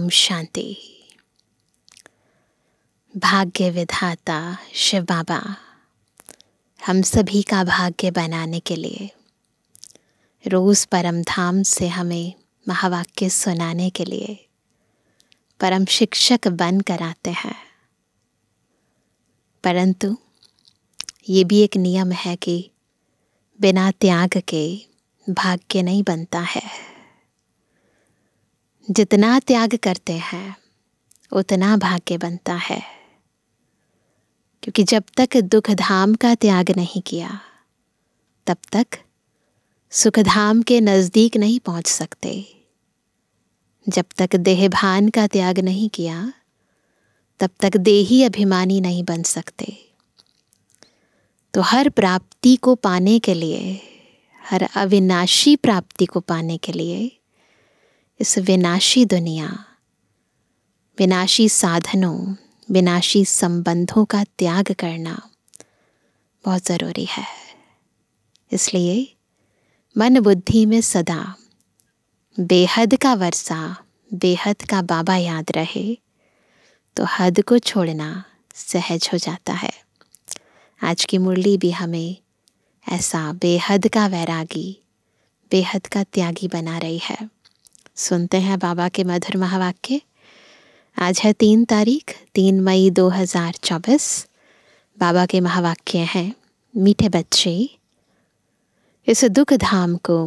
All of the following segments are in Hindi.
ओम शांति। भाग्य विधाता शिव बाबा हम सभी का भाग्य बनाने के लिए रोज परम धाम से हमें महावाक्य सुनाने के लिए परम शिक्षक बन कर आते हैं। परंतु ये भी एक नियम है कि बिना त्याग के भाग्य नहीं बनता है। जितना त्याग करते हैं उतना भाग्य बनता है, क्योंकि जब तक दुख धाम का त्याग नहीं किया तब तक सुख धाम के नजदीक नहीं पहुंच सकते। जब तक देहभान का त्याग नहीं किया तब तक देही अभिमानी नहीं बन सकते। तो हर प्राप्ति को पाने के लिए, हर अविनाशी प्राप्ति को पाने के लिए इस विनाशी दुनिया, विनाशी साधनों, विनाशी संबंधों का त्याग करना बहुत ज़रूरी है। इसलिए मन बुद्धि में सदा बेहद का वर्षा, बेहद का बाबा याद रहे तो हद को छोड़ना सहज हो जाता है। आज की मुरली भी हमें ऐसा बेहद का वैरागी, बेहद का त्यागी बना रही है। सुनते हैं बाबा के मधुर महावाक्य। आज है 3 मई 2024। बाबा के महावाक्य हैं, मीठे बच्चे इस दुख धाम को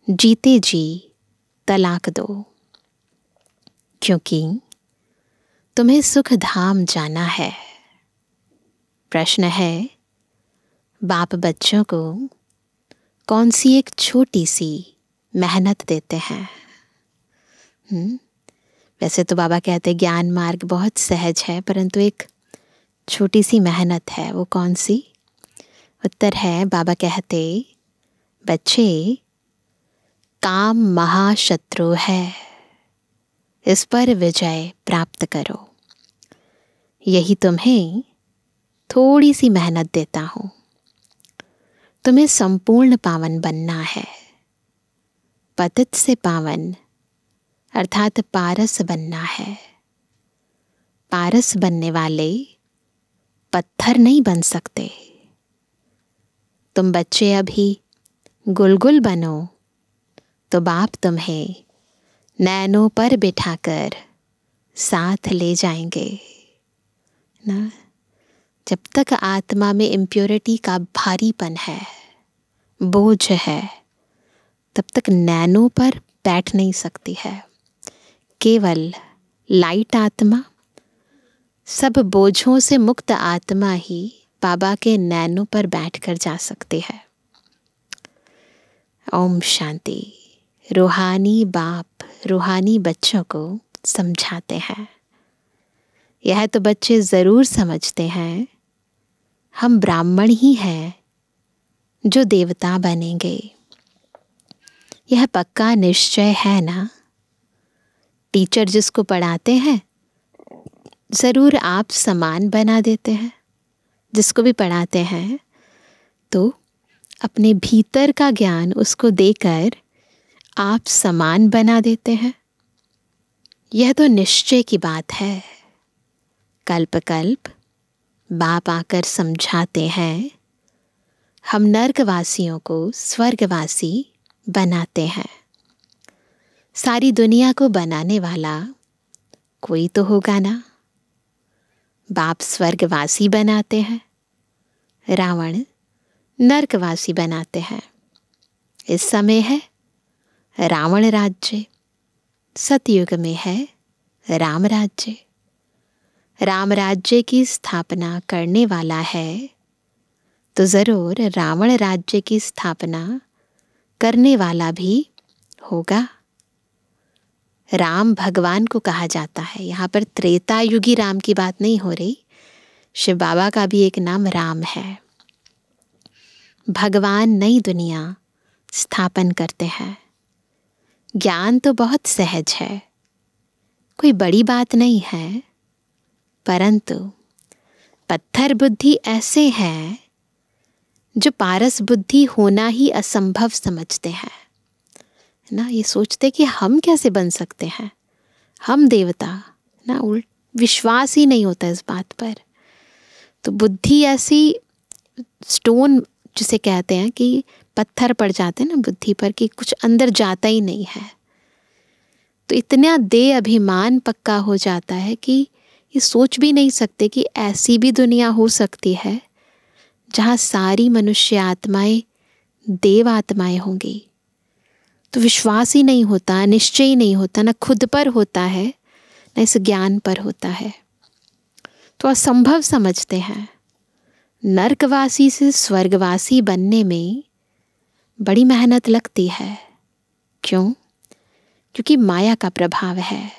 जीते जी तलाक दो, क्योंकि तुम्हें सुख धाम जाना है। प्रश्न है, बाप बच्चों को कौन सी एक छोटी सी मेहनत देते हैं? वैसे तो बाबा कहते ज्ञान मार्ग बहुत सहज है, परंतु एक छोटी सी मेहनत है, वो कौन सी? उत्तर है, बाबा कहते बच्चे काम महाशत्रु है, इस पर विजय प्राप्त करो। यही तुम्हें थोड़ी सी मेहनत देता हूं। तुम्हें संपूर्ण पावन बनना है। पतित से पावन अर्थात पारस बनना है। पारस बनने वाले पत्थर नहीं बन सकते। तुम बच्चे अभी गुलगुल बनो तो बाप तुम्हें नैनों पर बिठाकर साथ ले जाएंगे ना। जब तक आत्मा में इम्प्योरिटी का भारीपन है, बोझ है, तब तक नैनों पर बैठ नहीं सकती है। केवल लाइट आत्मा, सब बोझों से मुक्त आत्मा ही बाबा के नैनों पर बैठकर जा सकती है। ओम शांति। रूहानी बाप रूहानी बच्चों को समझाते हैं। यह तो बच्चे ज़रूर समझते हैं, हम ब्राह्मण ही हैं जो देवता बनेंगे। यह पक्का निश्चय है ना। टीचर जिसको पढ़ाते हैं ज़रूर आप समान बना देते हैं। जिसको भी पढ़ाते हैं तो अपने भीतर का ज्ञान उसको देकर आप समान बना देते हैं। यह तो निश्चय की बात है। कल्प कल्प बाप आकर समझाते हैं, हम नर्कवासियों को स्वर्गवासी बनाते हैं। सारी दुनिया को बनाने वाला कोई तो होगा ना। बाप स्वर्गवासी बनाते हैं, रावण नरकवासी बनाते हैं। इस समय है रावण राज्य, सतयुग में है राम राज्य। राम राज्य की स्थापना करने वाला है तो ज़रूर रावण राज्य की स्थापना करने वाला भी होगा। राम भगवान को कहा जाता है। यहाँ पर त्रेता युगी राम की बात नहीं हो रही। शिव बाबा का भी एक नाम राम है। भगवान नई दुनिया स्थापन करते हैं। ज्ञान तो बहुत सहज है, कोई बड़ी बात नहीं है, परंतु पत्थर बुद्धि ऐसे हैं जो पारस बुद्धि होना ही असंभव समझते हैं ना। ये सोचते कि हम कैसे बन सकते हैं, हम देवता ना, विश्वास ही नहीं होता इस बात पर। तो बुद्धि ऐसी स्टोन जिसे कहते हैं कि पत्थर पड़ जाते हैं ना बुद्धि पर, कि कुछ अंदर जाता ही नहीं है। तो इतना दे अभिमान पक्का हो जाता है कि ये सोच भी नहीं सकते कि ऐसी भी दुनिया हो सकती है जहाँ सारी मनुष्य आत्माएं देव आत्माएं होंगी। तो विश्वास ही नहीं होता, निश्चय ही नहीं होता, ना खुद पर होता है ना इस ज्ञान पर होता है। तो असंभव समझते हैं। नरकवासी से स्वर्गवासी बनने में बड़ी मेहनत लगती है। क्यों? क्योंकि माया का प्रभाव है।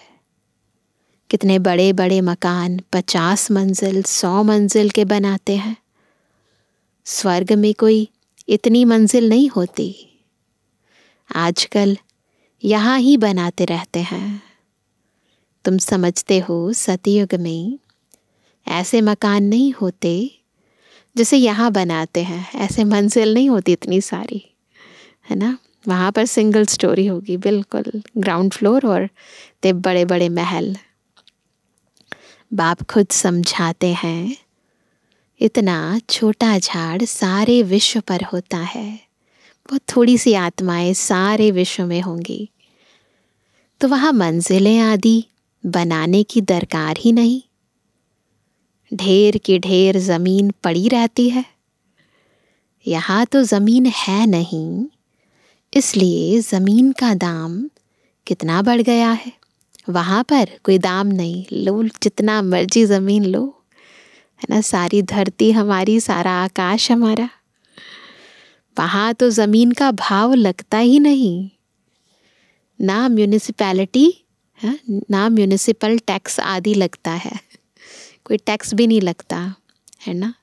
कितने बड़े बड़े मकान 50 मंजिल 100 मंजिल के बनाते हैं। स्वर्ग में कोई इतनी मंजिल नहीं होती। आजकल यहाँ ही बनाते रहते हैं। तुम समझते हो सतयुग में ऐसे मकान नहीं होते जैसे यहाँ बनाते हैं। ऐसे मंजिल नहीं होती इतनी सारी, है ना। वहाँ पर सिंगल स्टोरी होगी, बिल्कुल ग्राउंड फ्लोर, और ते बड़े बड़े महल। बाप खुद समझाते हैं, इतना छोटा झाड़ सारे विश्व पर होता है। बहुत थोड़ी सी आत्माएं सारे विश्व में होंगी। तो वहाँ मंजिलें आदि बनाने की दरकार ही नहीं। ढेर की ढेर जमीन पड़ी रहती है। यहाँ तो जमीन है नहीं, इसलिए जमीन का दाम कितना बढ़ गया है। वहाँ पर कोई दाम नहीं, लो जितना मर्जी जमीन लो, है ना। सारी धरती हमारी, सारा आकाश हमारा। वहाँ तो जमीन का भाव लगता ही नहीं। ना म्यूनिसिपैलिटी है, ना म्यूनिसिपल टैक्स आदि लगता है। कोई टैक्स भी नहीं लगता, है ना।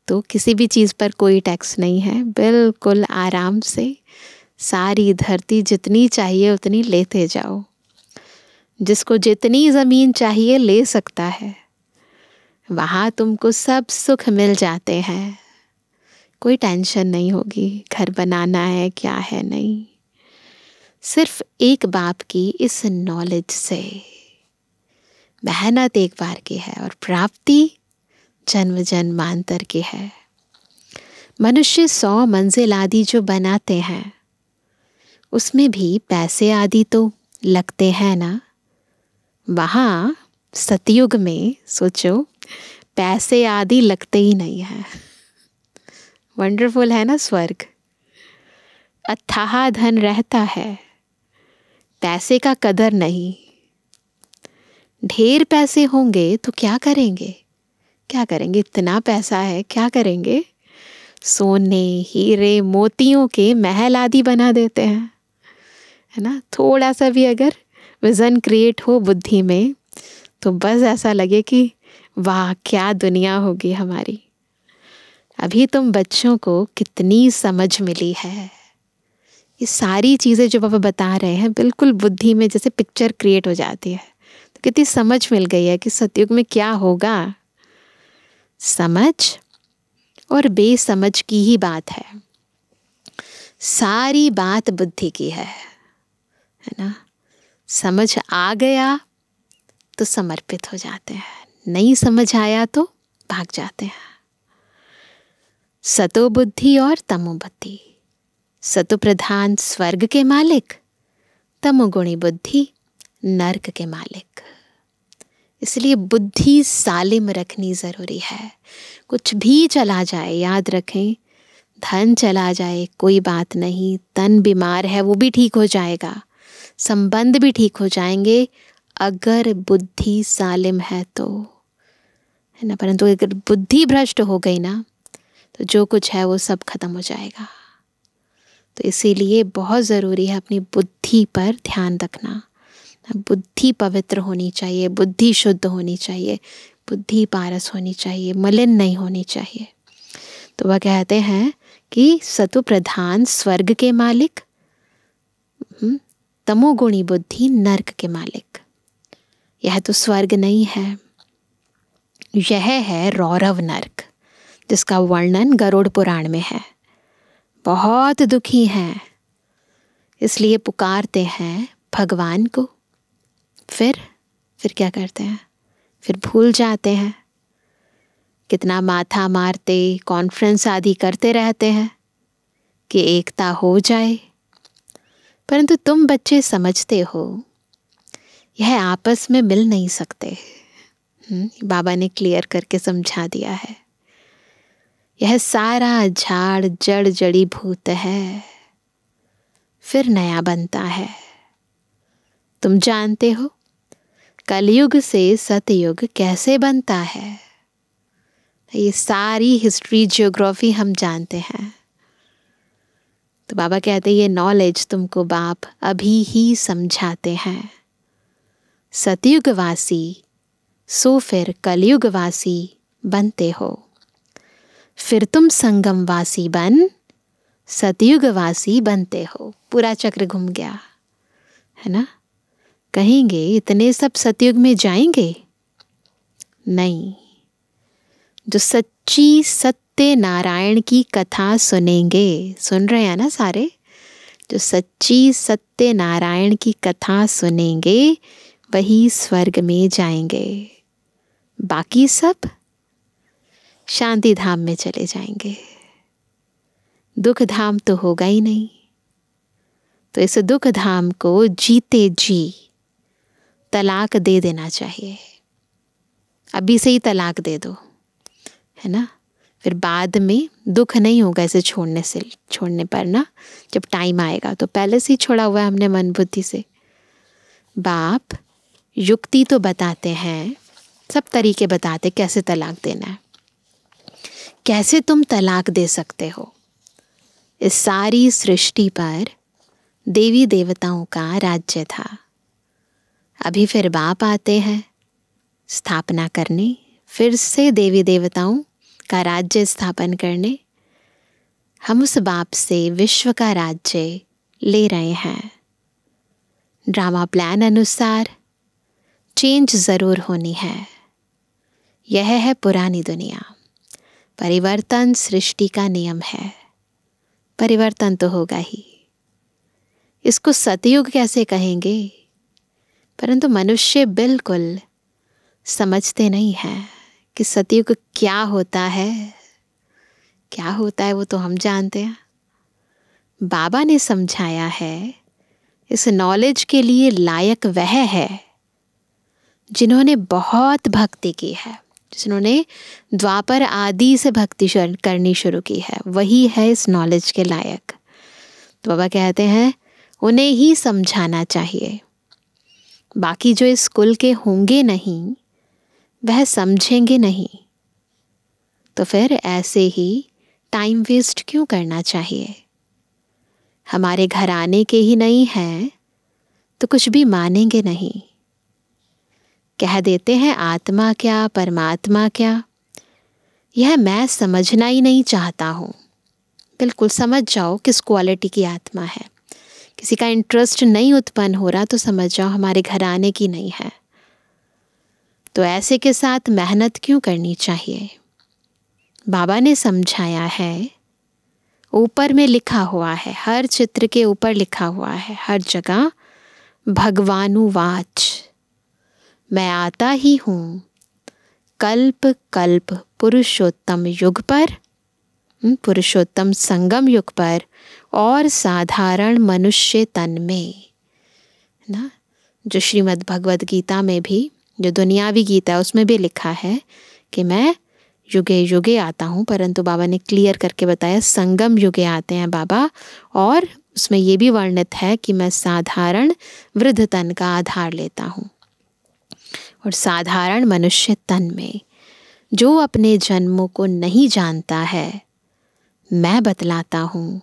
तो किसी भी चीज़ पर कोई टैक्स नहीं है। बिल्कुल आराम से सारी धरती जितनी चाहिए उतनी लेते जाओ। जिसको जितनी ज़मीन चाहिए ले सकता है। वहाँ तुमको सब सुख मिल जाते हैं। कोई टेंशन नहीं होगी घर बनाना है क्या है, नहीं। सिर्फ एक बाप की इस नॉलेज से। मेहनत एक बार की है और प्राप्ति जन्म जन्मांतर की है। मनुष्य 100 मंजिल आदि जो बनाते हैं उसमें भी पैसे आदि तो लगते हैं ना। वहाँ सतयुग में सोचो पैसे आदि लगते ही नहीं है। वंडरफुल है ना स्वर्ग। अथाह धन रहता है, पैसे का कदर नहीं। ढेर पैसे होंगे तो क्या करेंगे? क्या करेंगे? इतना पैसा है, क्या करेंगे? सोने हीरे मोतियों के महल आदि बना देते हैं, है ना। थोड़ा सा भी अगर विजन क्रिएट हो बुद्धि में तो बस ऐसा लगे कि वाह क्या दुनिया होगी हमारी। अभी तुम बच्चों को कितनी समझ मिली है। ये सारी चीज़ें जो पापा बता रहे हैं बिल्कुल बुद्धि में जैसे पिक्चर क्रिएट हो जाती है। तो कितनी समझ मिल गई है कि सतयुग में क्या होगा। समझ और बेसमझ की ही बात है। सारी बात बुद्धि की है ना। समझ आ गया तो समर्पित हो जाते हैं, नहीं समझ आया तो भाग जाते हैं। सतो बुद्धि और तमो बुद्धि। सतो प्रधान स्वर्ग के मालिक, तमोगुणी बुद्धि नरक के मालिक। इसलिए बुद्धि सालिम रखनी जरूरी है। कुछ भी चला जाए, याद रखें, धन चला जाए कोई बात नहीं, तन बीमार है वो भी ठीक हो जाएगा, संबंध भी ठीक हो जाएंगे अगर बुद्धि सालिम है तो, है ना। परंतु अगर बुद्धि भ्रष्ट हो गई ना तो जो कुछ है वो सब खत्म हो जाएगा। तो इसीलिए बहुत ज़रूरी है अपनी बुद्धि पर ध्यान रखना। बुद्धि पवित्र होनी चाहिए, बुद्धि शुद्ध होनी चाहिए, बुद्धि पारस होनी चाहिए, मलिन नहीं होनी चाहिए। तो वह कहते हैं कि सतु प्रधान स्वर्ग के मालिक, तमोगुणी बुद्धि नरक के मालिक। यह तो स्वर्ग नहीं है, यह है रौरव नरक, जिसका वर्णन गरुड़ पुराण में है। बहुत दुखी हैं, इसलिए पुकारते हैं भगवान को। फिर क्या करते हैं? फिर भूल जाते हैं। कितना माथा मारते कॉन्फ्रेंस आदि करते रहते हैं कि एकता हो जाए, परंतु तुम बच्चे समझते हो यह आपस में मिल नहीं सकते। बाबा ने क्लियर करके समझा दिया है। यह सारा झाड़ जड़ जड़ी भूत है, फिर नया बनता है। तुम जानते हो कलयुग से सतयुग कैसे बनता है? ये सारी हिस्ट्री ज्योग्राफी हम जानते हैं। तो बाबा कहते हैं ये नॉलेज तुमको बाप अभी ही समझाते हैं। सतयुगवासी सो फिर कलयुगवासी बनते हो, फिर तुम संगमवासी बन सतयुगवासी बनते हो। पूरा चक्र घूम गया है ना। कहेंगे इतने सब सतयुग में जाएंगे? नहीं। जो सच्ची सत्य नारायण की कथा सुनेंगे, सुन रहे हैं ना सारे? जो सच्ची सत्य नारायण की कथा सुनेंगे वही स्वर्ग में जाएंगे। बाकी सब शांति धाम में चले जाएंगे। दुख धाम तो होगा ही नहीं। तो इस दुख धाम को जीते जी तलाक दे देना चाहिए। अभी से ही तलाक दे दो, है ना। फिर बाद में दुख नहीं होगा इसे छोड़ने पर ना। जब टाइम आएगा तो पहले से ही छोड़ा हुआ है हमने मन बुद्धि से। बाप युक्ति तो बताते हैं, सब तरीके बताते कैसे तलाक देना है, कैसे तुम तलाक दे सकते हो। इस सारी सृष्टि पर देवी देवताओं का राज्य था। अभी फिर बाप आते हैं स्थापना करने, फिर से देवी देवताओं का राज्य स्थापन करने। हम उस बाप से विश्व का राज्य ले रहे हैं। ड्रामा प्लान अनुसार चेंज ज़रूर होनी है। यह है पुरानी दुनिया। परिवर्तन सृष्टि का नियम है। परिवर्तन तो होगा ही। इसको सतयुग कैसे कहेंगे? परंतु मनुष्य बिल्कुल समझते नहीं हैं कि सतयुग क्या होता है। क्या होता है वो तो हम जानते हैं। बाबा ने समझाया है, इस नॉलेज के लिए लायक वह है जिन्होंने बहुत भक्ति की है, जिन्होंने द्वापर आदि से भक्ति करनी शुरू की है, वही है इस नॉलेज के लायक। तो बाबा कहते हैं उन्हें ही समझाना चाहिए। बाकी जो इस कुल के होंगे नहीं वह समझेंगे नहीं। तो फिर ऐसे ही टाइम वेस्ट क्यों करना चाहिए? हमारे घराने के ही नहीं हैं तो कुछ भी मानेंगे नहीं। कह देते हैं आत्मा क्या परमात्मा क्या, यह मैं समझना ही नहीं चाहता हूँ। बिल्कुल समझ जाओ किस क्वालिटी की आत्मा है। किसी का इंटरेस्ट नहीं उत्पन्न हो रहा तो समझ जाओ हमारे घराने की नहीं है। तो ऐसे के साथ मेहनत क्यों करनी चाहिए? बाबा ने समझाया है, ऊपर में लिखा हुआ है, हर चित्र के ऊपर लिखा हुआ है, हर जगह भगवानुवाच, मैं आता ही हूँ कल्प कल्प पुरुषोत्तम युग पर, पुरुषोत्तम संगम युग पर और साधारण मनुष्य तन में ना। जो श्रीमद् भगवद गीता में भी, जो दुनियावी गीता है उसमें भी लिखा है कि मैं युगे युगे आता हूँ, परंतु बाबा ने क्लियर करके बताया संगम युगे आते हैं बाबा। और उसमें ये भी वर्णित है कि मैं साधारण वृद्ध तन का आधार लेता हूँ। और साधारण मनुष्य तन में जो अपने जन्मों को नहीं जानता है, मैं बतलाता हूँ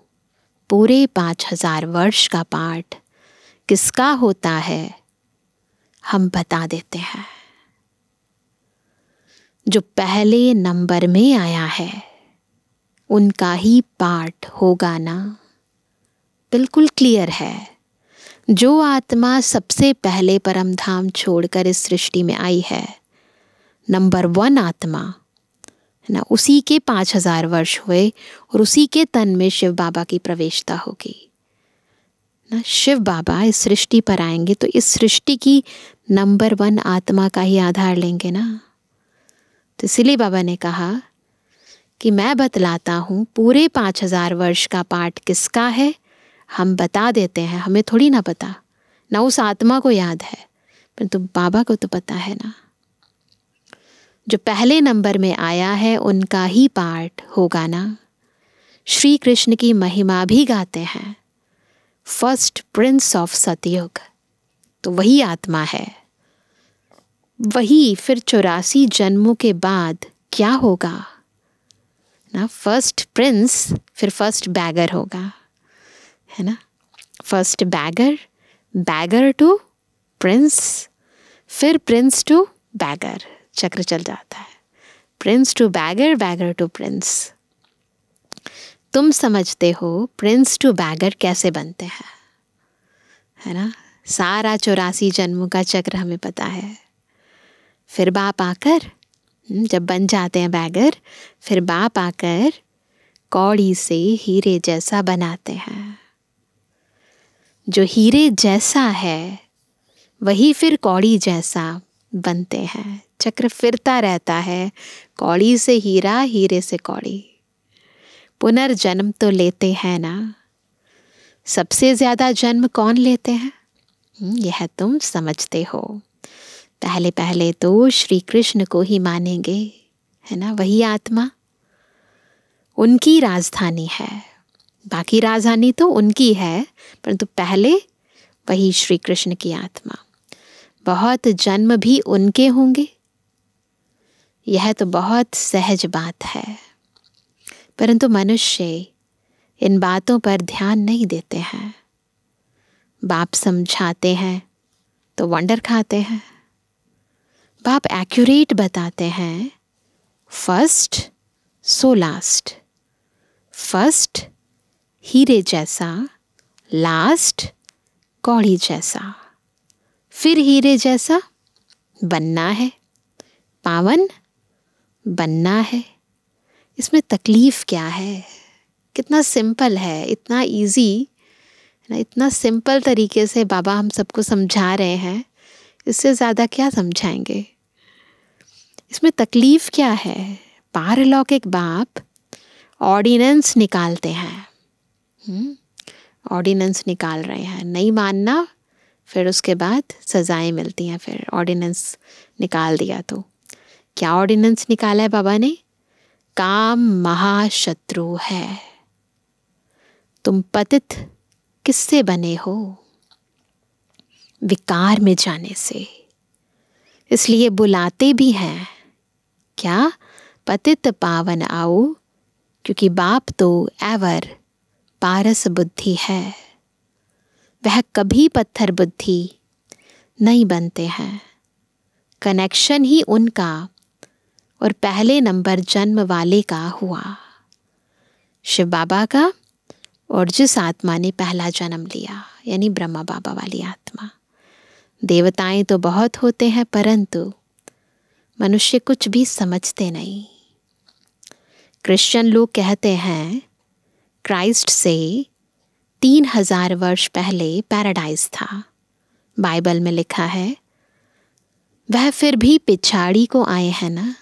पूरे 5000 वर्ष का पाठ किसका होता है, हम बता देते हैं। जो पहले नंबर में आया है उनका ही पाठ होगा ना। बिल्कुल क्लियर है। जो आत्मा सबसे पहले परम धाम छोड़कर इस सृष्टि में आई है, नंबर 1 आत्मा ना, उसी के 5000 वर्ष हुए और उसी के तन में शिव बाबा की प्रवेशता होगी। ना शिव बाबा इस सृष्टि पर आएंगे तो इस सृष्टि की नंबर 1 आत्मा का ही आधार लेंगे ना। तो इसीलिए बाबा ने कहा कि मैं बतलाता हूँ पूरे 5000 वर्ष का पाठ किसका है, हम बता देते हैं, हमें थोड़ी ना पता, ना उस आत्मा को याद है, परंतु बाबा को तो पता है ना। जो पहले नंबर में आया है उनका ही पाठ होगा ना। श्री कृष्ण की महिमा भी गाते हैं, फर्स्ट प्रिंस ऑफ सतयुग, तो वही आत्मा है। वही फिर 84 जन्मों के बाद क्या होगा ना, फर्स्ट प्रिंस फिर फर्स्ट बैगर होगा, है ना। First beggar, beggar to prince, फिर प्रिंस टू बैगर, चक्र चल जाता है। Prince to beggar, beggar to prince. तुम समझते हो प्रिंस टू बैगर कैसे बनते हैं, है ना। सारा 84 जन्मों का चक्र हमें पता है। फिर बाप आकर जब बन जाते हैं बैगर, फिर बाप आकर कौड़ी से हीरे जैसा बनाते हैं। जो हीरे जैसा है वही फिर कौड़ी जैसा बनते हैं। चक्र फिरता रहता है, कौड़ी से हीरा, हीरे से कौड़ी। पुनर्जन्म तो लेते हैं ना। सबसे ज्यादा जन्म कौन लेते हैं, यह तुम समझते हो। पहले पहले तो श्री कृष्ण को ही मानेंगे, है ना। वही आत्मा, उनकी राजधानी है। बाकी राजधानी तो उनकी है, परंतु पहले वही श्री कृष्ण की आत्मा। बहुत जन्म भी उनके होंगे, यह तो बहुत सहज बात है, परंतु मनुष्य इन बातों पर ध्यान नहीं देते हैं। बाप समझाते हैं तो वंडर खाते हैं। बाप एक्यूरेट बताते हैं, फर्स्ट सो लास्ट। फर्स्ट हीरे जैसा, लास्ट कौड़ी जैसा, फिर हीरे जैसा बनना है, पावन बनना है। इसमें तकलीफ क्या है, कितना सिंपल है, इतना इजी ना, इतना सिंपल तरीके से बाबा हम सबको समझा रहे हैं। इससे ज़्यादा क्या समझाएंगे। इसमें तकलीफ क्या है। पारलौकिक बाप ऑर्डिनेंस निकालते हैं, ऑर्डिनेंस निकाल रहे हैं। नहीं मानना, फिर उसके बाद सजाएं मिलती हैं। फिर ऑर्डिनेंस निकाल दिया तो क्या ऑर्डिनेंस निकाला है बाबा ने, काम महाशत्रु है। तुम पतित किससे बने हो, विकार में जाने से। इसलिए बुलाते भी हैं, क्या पतित पावन आओ, क्योंकि बाप तो एवर पारस बुद्धि है। वह कभी पत्थर बुद्धि नहीं बनते हैं। कनेक्शन ही उनका और पहले नंबर जन्म वाले का हुआ, शिव बाबा का, और जिस आत्मा ने पहला जन्म लिया, यानी ब्रह्मा बाबा वाली आत्मा। देवताएं तो बहुत होते हैं, परंतु मनुष्य कुछ भी समझते नहीं। क्रिश्चियन लोग कहते हैं क्राइस्ट से 3000 वर्ष पहले पैराडाइज था। बाइबल में लिखा है, वह फिर भी पिछाड़ी को आए हैं ना।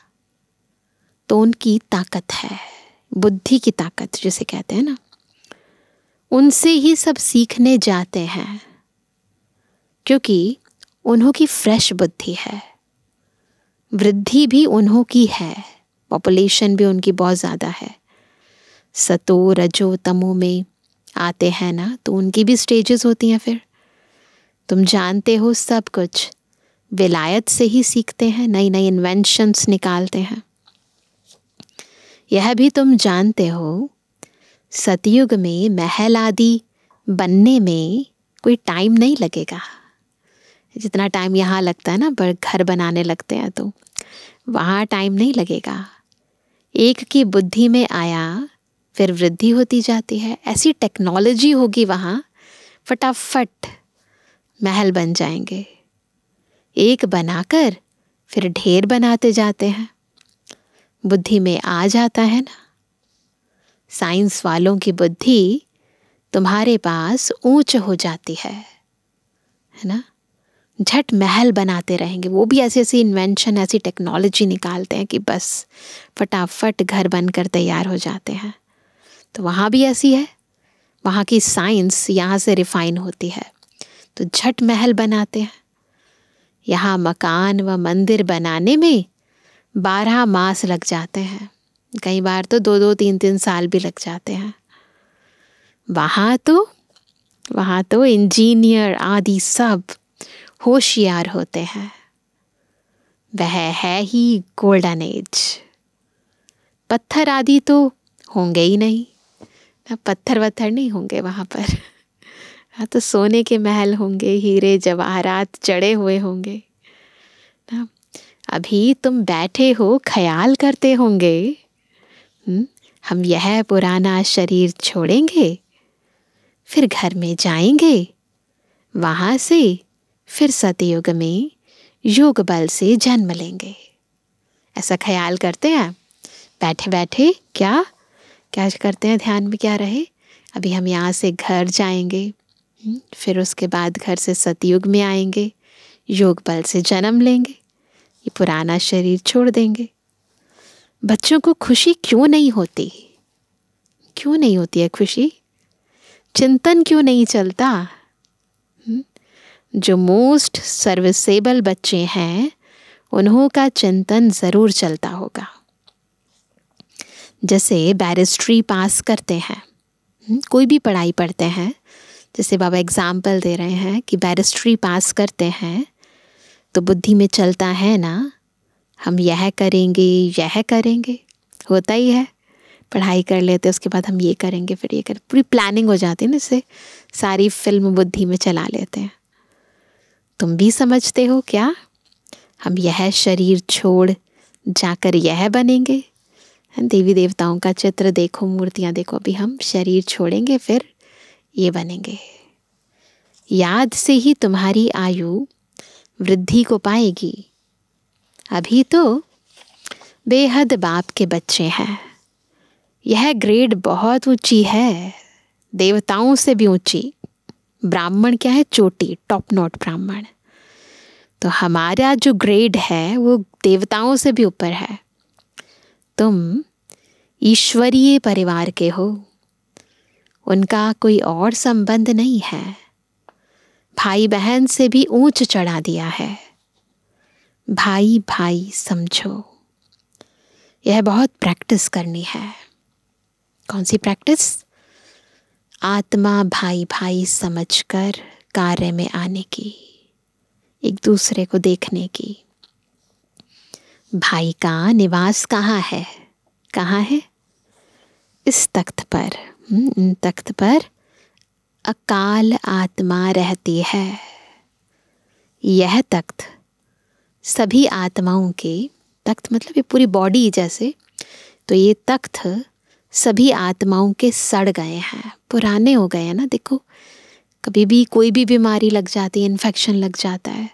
तो उनकी ताकत है, बुद्धि की ताकत जिसे कहते हैं ना, उनसे ही सब सीखने जाते हैं, क्योंकि उन्हों की फ्रेश बुद्धि है। वृद्धि भी उन्हों की है, पॉपुलेशन भी उनकी बहुत ज़्यादा है। सतो रजो तमो में आते हैं ना, तो उनकी भी स्टेजेस होती हैं। फिर तुम जानते हो सब कुछ विलायत से ही सीखते हैं, नई नई इन्वेंशंस निकालते हैं। यह भी तुम जानते हो सतयुग में महल आदि बनने में कोई टाइम नहीं लगेगा। जितना टाइम यहाँ लगता है ना, बड़े घर बनाने लगते हैं, तो वहाँ टाइम नहीं लगेगा। एक की बुद्धि में आया, फिर वृद्धि होती जाती है। ऐसी टेक्नोलॉजी होगी वहाँ, फटाफट महल बन जाएंगे। एक बनाकर फिर ढेर बनाते जाते हैं। बुद्धि में आ जाता है ना। साइंस वालों की बुद्धि तुम्हारे पास ऊंच हो जाती है ना। झट महल बनाते रहेंगे, वो भी ऐसी ऐसी इन्वेंशन, ऐसी टेक्नोलॉजी निकालते हैं कि बस फटाफट घर बनकर तैयार हो जाते हैं। तो वहाँ भी ऐसी है, वहाँ की साइंस यहाँ से रिफाइन होती है, तो झट महल बनाते हैं। यहाँ मकान व मंदिर बनाने में 12 मास लग जाते हैं, कई बार तो 2-2, 3-3 साल भी लग जाते हैं। वहाँ तो इंजीनियर आदि सब होशियार होते हैं। वह है ही गोल्डन एज। पत्थर आदि तो होंगे ही नहीं, पत्थर वत्थर नहीं होंगे वहाँ पर। हाँ, तो सोने के महल होंगे, हीरे जवाहरात जड़े हुए होंगे ना। अभी तुम बैठे हो, ख्याल करते होंगे हम यह पुराना शरीर छोड़ेंगे, फिर घर में जाएंगे, वहाँ से फिर सतयुग में योग बल से जन्म लेंगे। ऐसा ख्याल करते हैं बैठे बैठे। क्या करते हैं ध्यान में, क्या रहे, अभी हम यहाँ से घर जाएंगे, फिर उसके बाद घर से सतयुग में आएंगे, योग बल से जन्म लेंगे, ये पुराना शरीर छोड़ देंगे। बच्चों को खुशी क्यों नहीं होती? क्यों नहीं होती है खुशी? चिंतन क्यों नहीं चलता? जो मोस्ट सर्विसेबल बच्चे हैं उन्हों का चिंतन ज़रूर चलता होगा। जैसे बैरिस्ट्री पास करते हैं, कोई भी पढ़ाई पढ़ते हैं, जैसे बाबा एग्जाम्पल दे रहे हैं कि बैरिस्ट्री पास करते हैं तो बुद्धि में चलता है ना, हम यह करेंगे, होता ही है। पढ़ाई कर लेते उसके बाद हम ये करेंगे, फिर ये करें, पूरी प्लानिंग हो जाती है ना, इससे सारी फिल्म बुद्धि में चला लेते हैं। तुम भी समझते हो क्या, हम यह शरीर छोड़ जाकर यह बनेंगे। देवी देवताओं का चित्र देखो, मूर्तियाँ देखो, अभी हम शरीर छोड़ेंगे फिर ये बनेंगे। याद से ही तुम्हारी आयु वृद्धि को पाएगी। अभी तो बेहद बाप के बच्चे हैं, यह ग्रेड बहुत ऊंची है, देवताओं से भी ऊंची। ब्राह्मण क्या है? चोटी, टॉप नॉट ब्राह्मण। तो हमारा जो ग्रेड है वो देवताओं से भी ऊपर है। तुम ईश्वरीय परिवार के हो, उनका कोई और संबंध नहीं है। भाई बहन से भी ऊंच चढ़ा दिया है। भाई भाई समझो। यह बहुत प्रैक्टिस करनी है। कौन सी प्रैक्टिस? आत्मा भाई भाई समझकर कार्य में आने की, एक दूसरे को देखने की। भाई का निवास कहाँ है? कहाँ है? इस तख्त पर, तख्त पर अकाल आत्मा रहती है। यह तख्त सभी आत्माओं के, तख्त मतलब ये पूरी बॉडी जैसे, तो ये तख्त सभी आत्माओं के सड़ गए हैं, पुराने हो गए हैं ना। देखो कभी भी कोई भी बीमारी लग जाती है, इन्फेक्शन लग जाता है,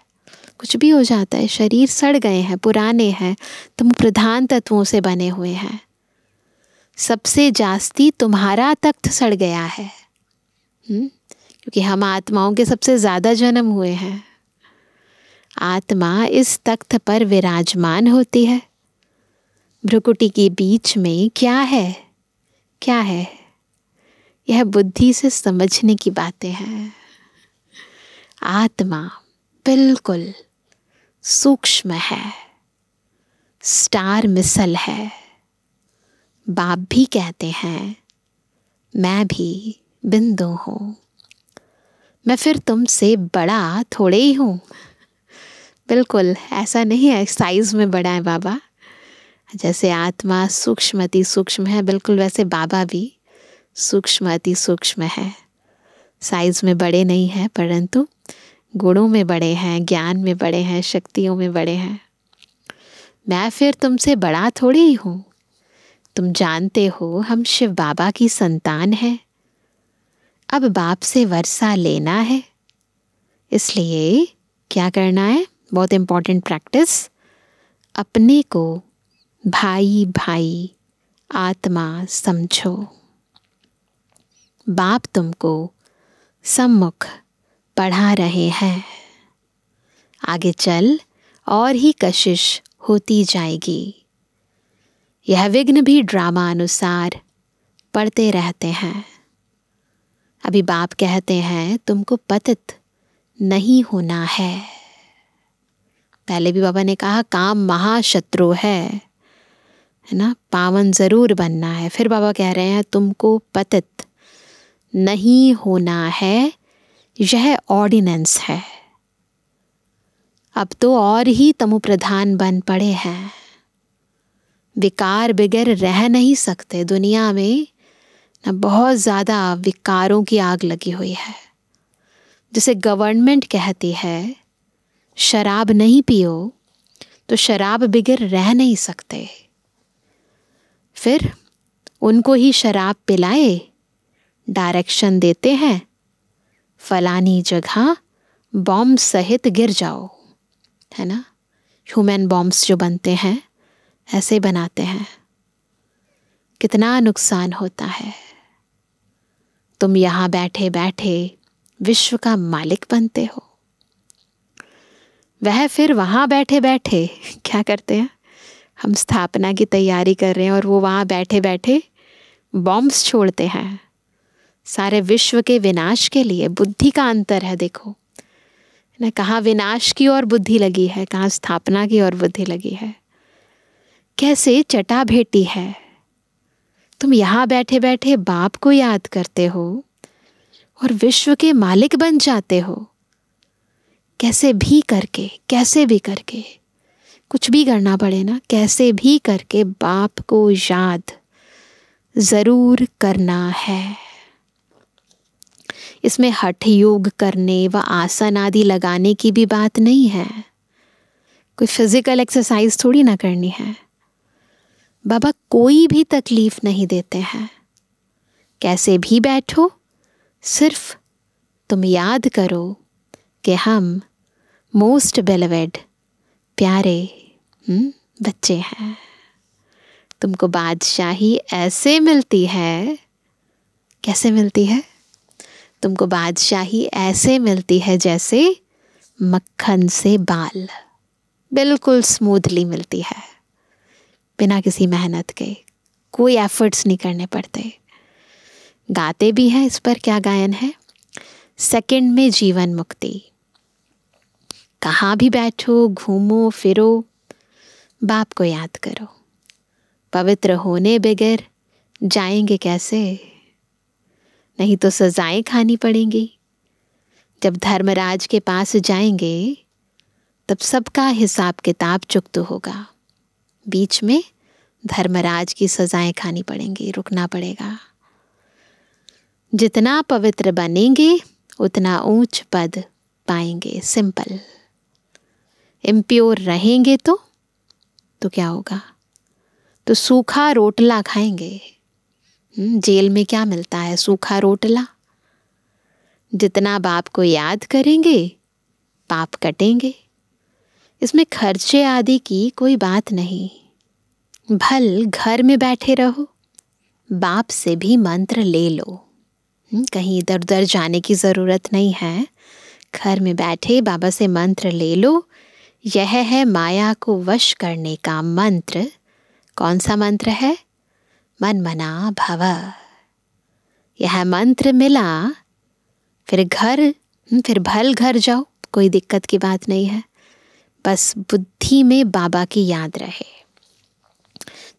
कुछ भी हो जाता है, शरीर सड़ गए हैं, पुराने हैं। तुम प्रधान तत्वों से बने हुए हैं। सबसे जास्ती तुम्हारा तख्त सड़ गया है, क्योंकि हम आत्माओं के सबसे ज़्यादा जन्म हुए हैं। आत्मा इस तख्त पर विराजमान होती है। भ्रुकुटी के बीच में क्या है? क्या है? यह बुद्धि से समझने की बातें हैं। आत्मा बिल्कुल सूक्ष्म है, स्टार मिसल है। बाप भी कहते हैं मैं भी बिंदु हूँ, मैं फिर तुमसे बड़ा थोड़े ही हूँ। बिल्कुल ऐसा नहीं है साइज में बड़ा है बाबा। जैसे आत्मा सूक्ष्म अति सूक्ष्म है, बिल्कुल वैसे बाबा भी सूक्ष्म अति सूक्ष्म है। साइज में बड़े नहीं हैं, परंतु गुणों में बड़े हैं, ज्ञान में बड़े हैं, शक्तियों में बड़े हैं। मैं फिर तुमसे बड़ा थोड़ी ही हूँ। तुम जानते हो हम शिव बाबा की संतान हैं। अब बाप से वर्षा लेना है, इसलिए क्या करना है? बहुत इम्पोर्टेंट प्रैक्टिस, अपने को भाई भाई आत्मा समझो। बाप तुमको सम्मुख पढ़ा रहे हैं। आगे चल और ही कशिश होती जाएगी। यह विघ्न भी ड्रामा अनुसार पढ़ते रहते हैं। अभी बाप कहते हैं तुमको पतित नहीं होना है। पहले भी बाबा ने कहा काम महाशत्रु है ना, पावन जरूर बनना है। फिर बाबा कह रहे हैं तुमको पतित नहीं होना है, यह ऑर्डिनेंस है। अब तो और ही तमो प्रधान बन पड़े हैं। विकार बगैर रह नहीं सकते। दुनिया में ना बहुत ज़्यादा विकारों की आग लगी हुई है। जैसे गवर्नमेंट कहती है शराब नहीं पियो, तो शराब बगैर रह नहीं सकते। फिर उनको ही शराब पिलाए, डायरेक्शन देते हैं फलानी जगह बॉम्ब सहित गिर जाओ, है ना। ह्यूमन बॉम्ब्स जो बनते हैं ऐसे बनाते हैं। कितना नुकसान होता है। तुम यहाँ बैठे बैठे विश्व का मालिक बनते हो। वह फिर वहाँ बैठे बैठे क्या करते हैं, हम स्थापना की तैयारी कर रहे हैं और वो वहाँ बैठे बैठे बॉम्ब्स छोड़ते हैं सारे विश्व के विनाश के लिए। बुद्धि का अंतर है देखो ना, कहाँ विनाश की ओर बुद्धि लगी है, कहाँ स्थापना की ओर बुद्धि लगी है। कैसे चटा भेटी है। तुम यहाँ बैठे बैठे बाप को याद करते हो और विश्व के मालिक बन जाते हो। कैसे भी करके, कैसे भी करके, कुछ भी करना पड़े ना, कैसे भी करके बाप को याद जरूर करना है। इसमें हठ योग करने व आसन आदि लगाने की भी बात नहीं है। कोई फिजिकल एक्सरसाइज थोड़ी ना करनी है। बाबा कोई भी तकलीफ नहीं देते हैं। कैसे भी बैठो, सिर्फ तुम याद करो कि हम मोस्ट बेलवेड प्यारे बच्चे हैं। तुमको बादशाही ऐसे मिलती है। कैसे मिलती है? तुमको बादशाही ऐसे मिलती है जैसे मक्खन से बाल, बिल्कुल स्मूथली मिलती है, बिना किसी मेहनत के। कोई एफर्ट्स नहीं करने पड़ते। गाते भी हैं। इस पर क्या गायन है? सेकंड में जीवन मुक्ति। कहाँ भी बैठो, घूमो फिरो, बाप को याद करो। पवित्र होने बगैर जाएंगे कैसे? नहीं तो सजाएं खानी पड़ेंगी। जब धर्मराज के पास जाएंगे तब सबका हिसाब किताब चुकता होगा। बीच में धर्मराज की सजाएं खानी पड़ेंगी, रुकना पड़ेगा। जितना पवित्र बनेंगे उतना ऊंच पद पाएंगे। सिंपल। इम्प्योर रहेंगे तो क्या होगा? तो सूखा रोटला खाएंगे। जेल में क्या मिलता है? सूखा रोटला। जितना बाप को याद करेंगे पाप कटेंगे। इसमें खर्चे आदि की कोई बात नहीं। भल घर में बैठे रहो, बाप से भी मंत्र ले लो। कहीं इधर उधर जाने की ज़रूरत नहीं है। घर में बैठे बाबा से मंत्र ले लो। यह है माया को वश करने का मंत्र। कौन सा मंत्र है? मन मना भव। यह मंत्र मिला फिर भल घर जाओ, कोई दिक्कत की बात नहीं है। बस बुद्धि में बाबा की याद रहे।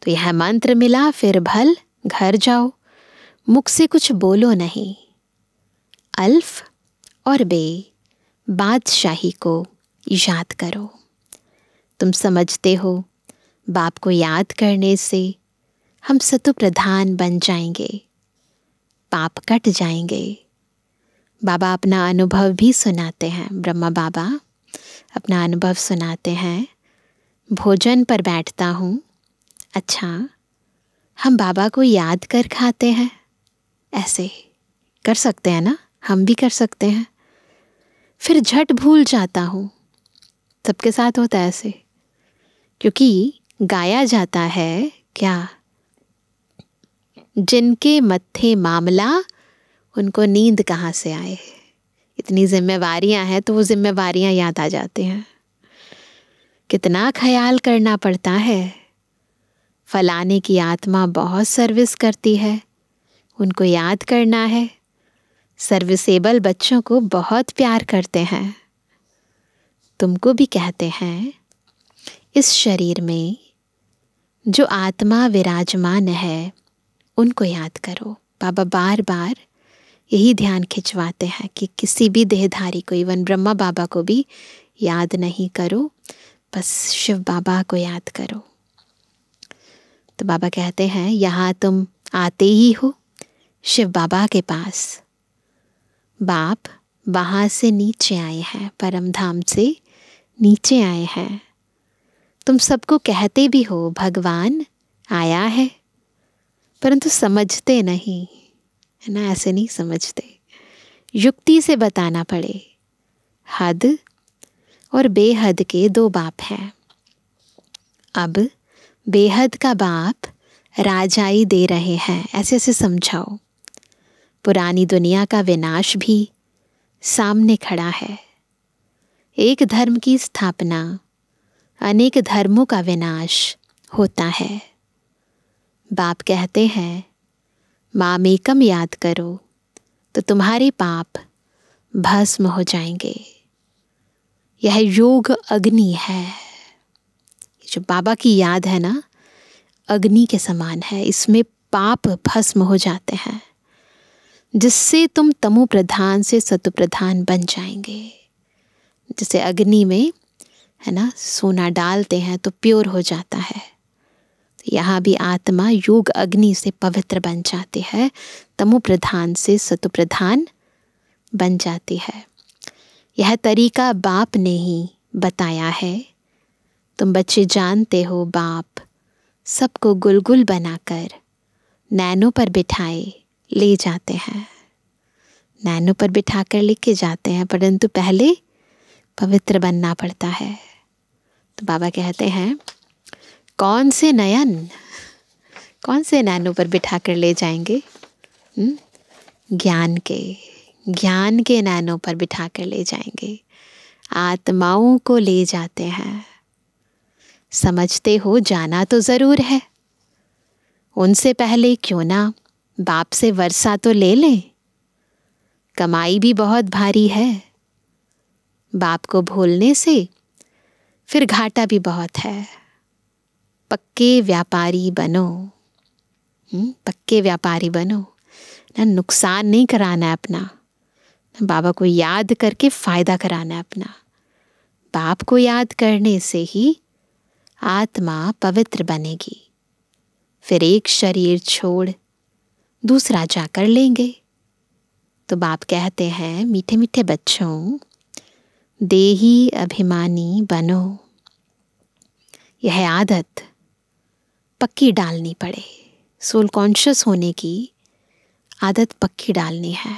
तो यह मंत्र मिला फिर भल घर जाओ। मुख से कुछ बोलो नहीं। अल्फ और बे बादशाही को याद करो। तुम समझते हो बाप को याद करने से हम सतो प्रधान बन जाएंगे, पाप कट जाएंगे। बाबा अपना अनुभव भी सुनाते हैं। ब्रह्मा बाबा अपना अनुभव सुनाते हैं। भोजन पर बैठता हूँ, अच्छा हम बाबा को याद कर खाते हैं। ऐसे कर सकते हैं ना, हम भी कर सकते हैं। फिर झट भूल जाता हूँ। सबके साथ होता है ऐसे, क्योंकि गाया जाता है क्या? जिनके मत्थे मामला उनको नींद कहाँ से आए। इतनी जिम्मेवारियां हैं तो वो जिम्मेवारियां याद आ जाते हैं। कितना ख्याल करना पड़ता है। फलाने की आत्मा बहुत सर्विस करती है, उनको याद करना है। सर्विसेबल बच्चों को बहुत प्यार करते हैं। तुमको भी कहते हैं इस शरीर में जो आत्मा विराजमान है उनको याद करो। बाबा बार बार यही ध्यान खिंचवाते हैं कि किसी भी देहधारी को, इवन ब्रह्मा बाबा को भी याद नहीं करो, बस शिव बाबा को याद करो। तो बाबा कहते हैं यहाँ तुम आते ही हो शिव बाबा के पास। बाप वहाँ से नीचे आए हैं, परम धाम से नीचे आए हैं। तुम सबको कहते भी हो भगवान आया है, परंतु समझते नहीं, है ना। ऐसे नहीं समझते, युक्ति से बताना पड़े। हद और बेहद के दो बाप हैं। अब बेहद का बाप राजाई दे रहे हैं, ऐसे ऐसे समझाओ। पुरानी दुनिया का विनाश भी सामने खड़ा है। एक धर्म की स्थापना, अनेक धर्मों का विनाश होता है। बाप कहते हैं मामेकम याद करो तो तुम्हारे पाप भस्म हो जाएंगे। यह योग अग्नि है। जो बाबा की याद है ना, अग्नि के समान है। इसमें पाप भस्म हो जाते हैं, जिससे तुम तमो प्रधान से सतु प्रधान बन जाएंगे। जैसे अग्नि में, है ना, सोना डालते हैं तो प्योर हो जाता है। तो यहाँ भी आत्मा योग अग्नि से पवित्र बन जाती है, तमो प्रधान से सतु प्रधान बन जाती है। यह तरीका बाप ने ही बताया है। तुम बच्चे जानते हो बाप सबको गुलगुल बनाकर नैनों पर बिठाए ले जाते हैं। नैनों पर बिठाकर लेके जाते हैं, परंतु पहले पवित्र बनना पड़ता है। तो बाबा कहते हैं कौन से नैनों पर बिठाकर ले जाएंगे? ज्ञान के नैनों पर बिठाकर ले जाएंगे। आत्माओं को ले जाते हैं। समझते हो जाना तो जरूर है। उनसे पहले क्यों ना बाप से वर्षा तो ले लें। कमाई भी बहुत भारी है। बाप को भूलने से फिर घाटा भी बहुत है। पक्के व्यापारी बनो। पक्के व्यापारी बनो ना, नुकसान नहीं कराना है अपना। बाबा को याद करके फायदा कराना है अपना। बाप को याद करने से ही आत्मा पवित्र बनेगी। फिर एक शरीर छोड़ दूसरा जाकर लेंगे। तो बाप कहते हैं मीठे मीठे बच्चों, देही अभिमानी बनो। यह आदत पक्की डालनी पड़े। सोल कॉन्शियस होने की आदत पक्की डालनी है।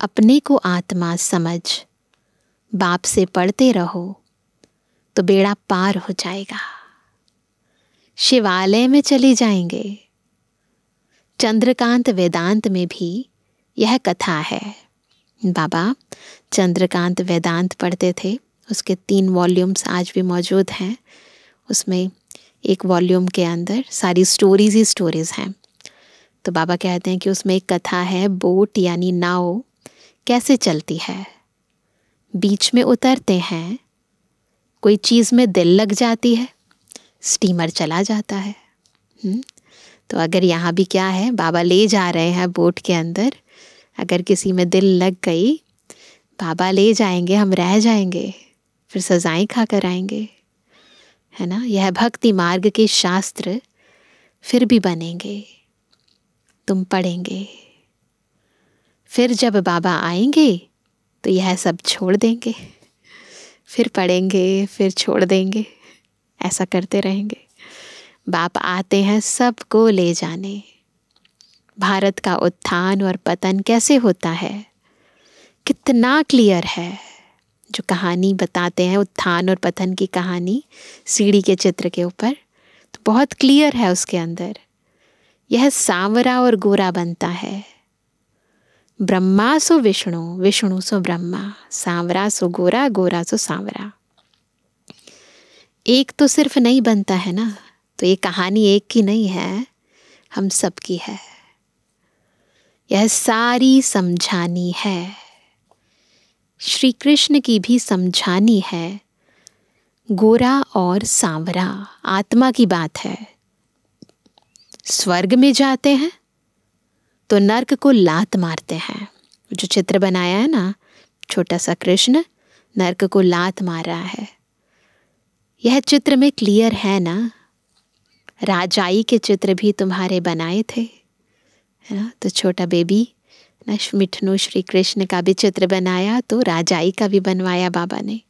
अपने को आत्मा समझ बाप से पढ़ते रहो तो बेड़ा पार हो जाएगा। शिवालय में चले जाएंगे। चंद्रकांत वेदांत में भी यह कथा है। बाबा चंद्रकांत वेदांत पढ़ते थे। उसके 3 वॉल्यूम्स आज भी मौजूद हैं। उसमें एक वॉल्यूम के अंदर सारी स्टोरीज ही स्टोरीज हैं। तो बाबा कहते हैं कि उसमें एक कथा है, बोट यानी नाव कैसे चलती है। बीच में उतरते हैं, कोई चीज़ में दिल लग जाती है, स्टीमर चला जाता है। तो अगर यहाँ भी क्या है, बाबा ले जा रहे हैं बोट के अंदर। अगर किसी में दिल लग गई, बाबा ले जाएंगे, हम रह जाएंगे, फिर सजाएं खा कर आएंगे, है ना। यह भक्ति मार्ग के शास्त्र फिर भी बनेंगे, तुम पढ़ेंगे। फिर जब बाबा आएंगे तो यह सब छोड़ देंगे, फिर पढ़ेंगे, फिर छोड़ देंगे, ऐसा करते रहेंगे। बाप आते हैं सबको ले जाने। भारत का उत्थान और पतन कैसे होता है, कितना क्लियर है। जो कहानी बताते हैं उत्थान और पतन की कहानी सीढ़ी के चित्र के ऊपर, तो बहुत क्लियर है उसके अंदर। यह सांवरा और गोरा बनता है, ब्रह्मा सो विष्णु, विष्णु सो ब्रह्मा, सांवरा सो गोरा, गोरा सो सांवरा। एक तो सिर्फ नहीं बनता है ना, तो ये कहानी एक की नहीं है, हम सबकी है। यह सारी समझानी है, श्री कृष्ण की भी समझानी है। गोरा और सांवरा आत्मा की बात है। स्वर्ग में जाते हैं तो नर्क को लात मारते हैं। जो चित्र बनाया है ना, छोटा सा कृष्ण नर्क को लात मार रहा है। यह चित्र में क्लियर है ना। राजाई के चित्र भी तुम्हारे बनाए थे, है ना। तो छोटा बेबी ना, मिठनू श्री कृष्ण का भी चित्र बनाया, तो राजाई का भी बनवाया बाबा ने।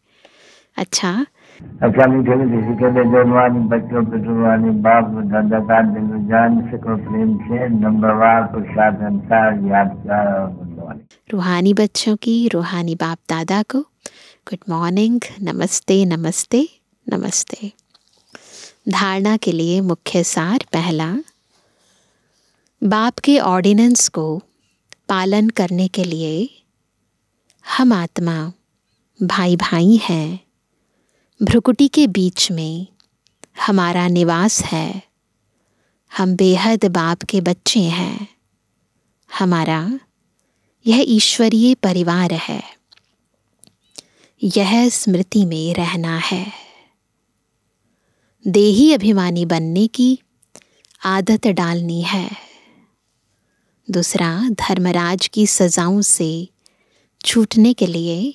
अच्छा मीठे में किसी के लिए जन्मवानी बच्चों पितृवानी बाप दादा का दिल जान सको प्रेम से नंबरवार पुरुषार्थ संसार यादगार और मूल्यवान। रूहानी बच्चों की रूहानी बाप दादा को गुड मॉर्निंग, नमस्ते नमस्ते नमस्ते। धारणा के लिए मुख्य सार। पहला, बाप के ऑर्डिनेंस को पालन करने के लिए हम आत्मा भाई भाई हैं। भ्रुकुटी के बीच में हमारा निवास है। हम बेहद बाप के बच्चे हैं। हमारा यह ईश्वरीय परिवार है। यह स्मृति में रहना है। देही अभिमानी बनने की आदत डालनी है। दूसरा, धर्मराज की सजाओं से छूटने के लिए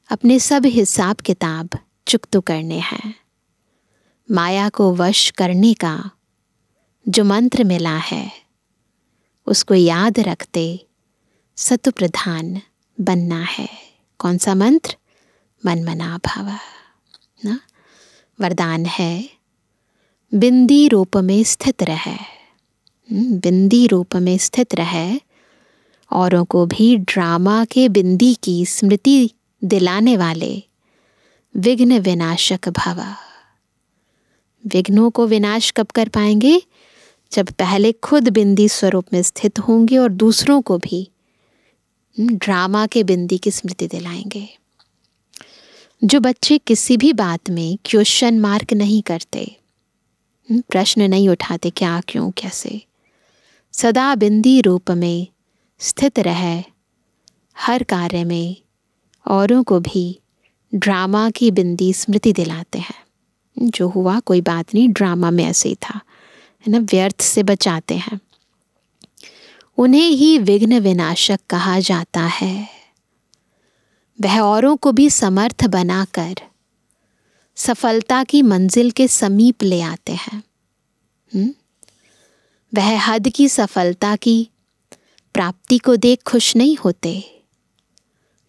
अपने सब हिसाब किताब चुकतो करने हैं। माया को वश करने का जो मंत्र मिला है उसको याद रखते सत्व प्रधान बनना है। कौन सा मंत्र? मन मना भव ना। वरदान है, बिंदी रूप में स्थित रहे। बिंदी रूप में स्थित रहे। औरों को भी ड्रामा के बिंदी की स्मृति दिलाने वाले विघ्न विनाशक भव। विघ्नों को विनाश कब कर पाएंगे? जब पहले खुद बिंदी स्वरूप में स्थित होंगे और दूसरों को भी ड्रामा के बिंदी की स्मृति दिलाएंगे। जो बच्चे किसी भी बात में क्वेश्चन मार्क नहीं करते, प्रश्न नहीं उठाते क्या क्यों कैसे, सदा बिंदी रूप में स्थित रहे, हर कार्य में औरों को भी ड्रामा की बिंदी स्मृति दिलाते हैं। जो हुआ कोई बात नहीं, ड्रामा में ऐसे ही था, है ना, व्यर्थ से बचाते हैं। उन्हें ही विघ्न विनाशक कहा जाता है। वह औरों को भी समर्थ बनाकर सफलता की मंजिल के समीप ले आते हैं। वह हद की सफलता की प्राप्ति को देख खुश नहीं होते,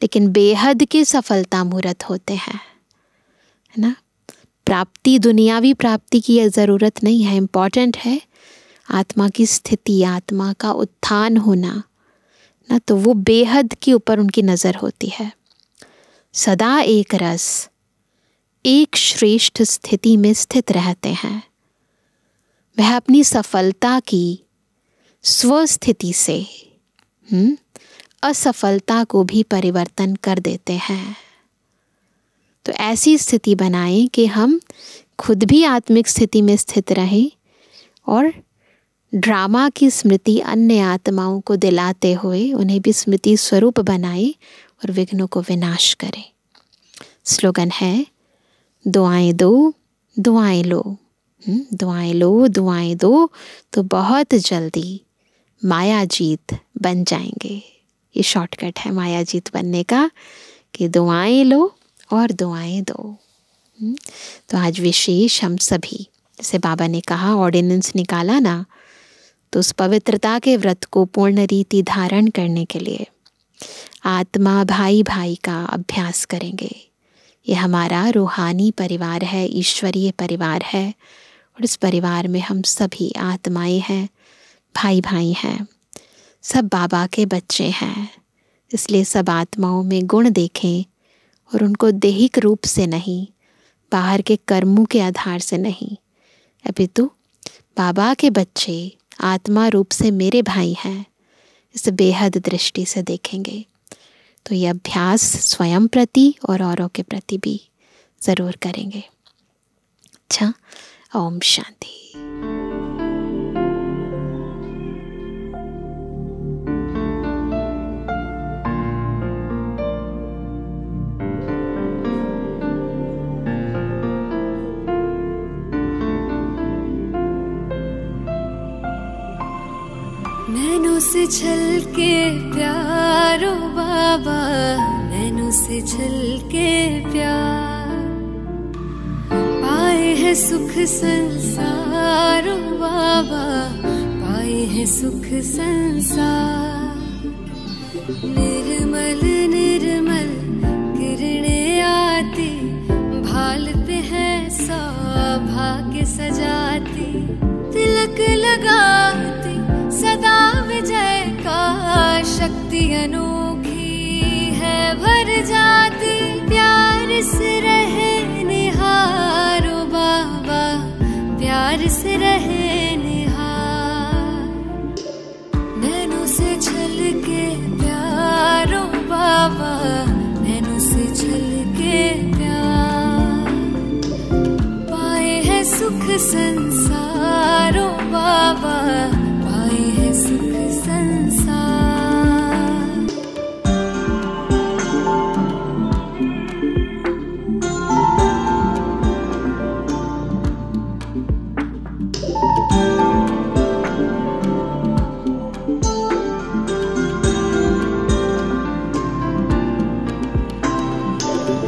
लेकिन बेहद के सफलता मूर्त होते हैं, है ना। प्राप्ति दुनियावी प्राप्ति की ज़रूरत नहीं है, इम्पॉर्टेंट है आत्मा की स्थिति, आत्मा का उत्थान होना ना। तो वो बेहद के ऊपर उनकी नज़र होती है। सदा एक रस, एक श्रेष्ठ स्थिति में स्थित रहते हैं। वह अपनी सफलता की स्वस्थिति से असफलता को भी परिवर्तन कर देते हैं। तो ऐसी स्थिति बनाएं कि हम खुद भी आत्मिक स्थिति में स्थित रहें और ड्रामा की स्मृति अन्य आत्माओं को दिलाते हुए उन्हें भी स्मृति स्वरूप बनाएं और विघ्नों को विनाश करें। स्लोगन है, दुआएं दो दुआएं लो। दुआएं लो दुआएं दो तो बहुत जल्दी माया जीत बन जाएंगे। ये शॉर्टकट है माया जीत बनने का, कि दुआएं लो और दुआएं दो। तो आज विशेष हम सभी, जैसे बाबा ने कहा ऑर्डिनेंस निकाला ना, तो उस पवित्रता के व्रत को पूर्ण रीति धारण करने के लिए आत्मा भाई भाई का अभ्यास करेंगे। ये हमारा रूहानी परिवार है, ईश्वरीय परिवार है, और इस परिवार में हम सभी आत्माएं हैं, भाई भाई हैं, सब बाबा के बच्चे हैं। इसलिए सब आत्माओं में गुण देखें और उनको दैहिक रूप से नहीं, बाहर के कर्मों के आधार से नहीं, अपितु बाबा के बच्चे आत्मा रूप से मेरे भाई हैं, इस बेहद दृष्टि से देखेंगे। तो ये अभ्यास स्वयं प्रति और औरों के प्रति भी ज़रूर करेंगे। अच्छा, ओम शांति। नैनों से छलके प्यारो बाबा, नैनों से छलके प्यार, पाए है सुख संसारो बाबा, पाए है सुख संसार। निर्मल निर्मल किरणें आती, भालते हैं सौभाग्य सजाती, तिलक लगाती सदा विजय का, शक्ति अनोखी है भर जाती। प्यार से रहे निहारो बाबा, प्यार से रहे निहार। नैनों से छलके प्यारो बाबा, नैनों से छलके प्यार, पाए है सुख संसारो बाबा, पाए है सुख संसार।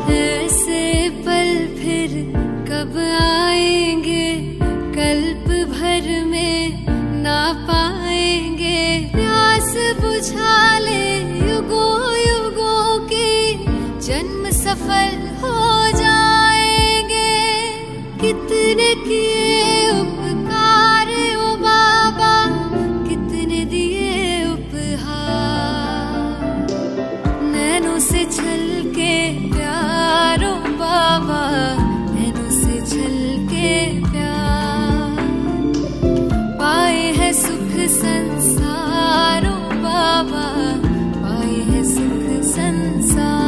ऐसे पल फिर कब आएंगे, कल्प भर में ना पाएंगे। प्यास बुझा ले युगों युगों के, जन्म सफल हो जाएंगे। कितने किए उपकार ओ बाबा, कितने दिए उपहार। नैनों से छलके प्यारो बाबा, नैनों से छलके प्यार, पाए है सुख संसारो बाबा, पाए है सुख संसार।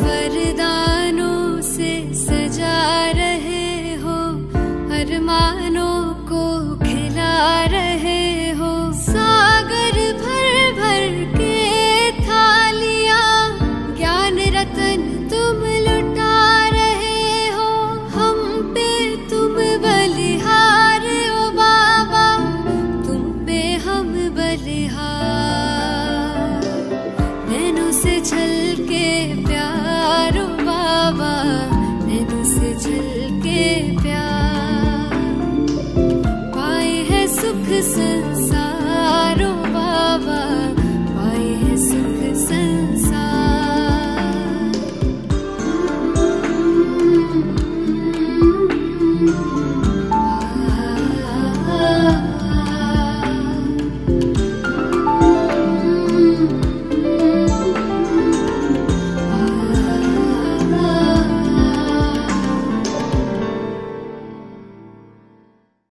वरदानों से सजा रहे हो, अरमानों को खिला रहे हो। सागर भर भर के थालियां, ज्ञान रतन तुम लुटा रहे हो। हम पे तुम बलिहार ओ बाबा, तुम पे हम बलिहार। नैनों से छलके प्यारो बाबा, नैनों से छलके प्यार, पाए है सुख संसार।